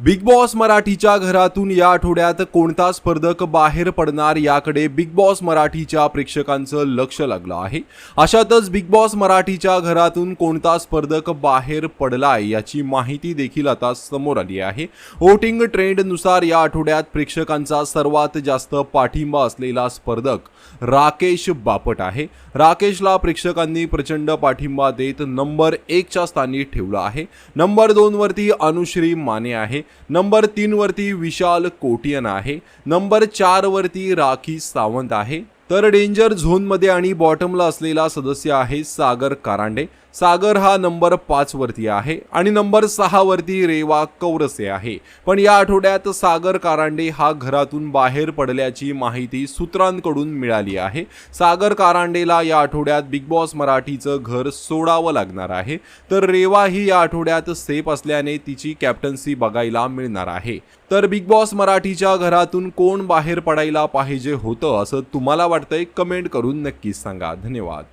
Big boss मराठीच्या घरातून या आठवड्यात कोणता स्पर्धक बाहेर पडणार याकडे बिग बॉस मराठीच्या प्रेक्षकांचं लक्ष लागलं आहे. अशातच बिग बॉस मराठीच्या घरातून कोणता स्पर्धक बाहेर पडलाय याची माहिती देखील आता समोर आली आहे. वोटिंग ट्रेंडनुसार या आठवड्यात प्रेक्षकांचा सर्वात जास्त पाठिंबा असलेला स्पर्धक राकेश बापट आहे. राकेशला प्रेक्षकांनी प्रचंड पाठिंबा देत नंबर 1 च्या स्थानी ठेवलं आहे. नंबर 2 वरती अनुश्री माने आहे. नंबर 3 वरती विशाल कोटियन आहे. नंबर 4 वरती राखी सावंत आहे. तर डेंजर झोनमध्ये आणि बॉटमला असलेला सदस्य आहे सागर कारंडे. सागर हा नंबर 5 वरती आहे आणि नंबर 6 वरती रेवा कौरसे आहे. पण या आठवड्यात सागर कारंडे हा घरातून बाहेर पडल्याची माहिती सूत्रांकडून मिळाली आहे. सागर कारंडेला या आठवड्यात बिग बॉस मराठीचं घर सोडावं लागणार आहे. तर रेवा ही या आठवड्यात सेफ असल्याने तिची कॅप्टन्सी बघायला मिळणार आहे. तर बिग बॉस मराठीच्या घरातून कोण बाहेर पडायला पाहिजे होतं असं तुम्हाला वाटतंय? कमेंट करून नक्कीच सांगा. धन्यवाद.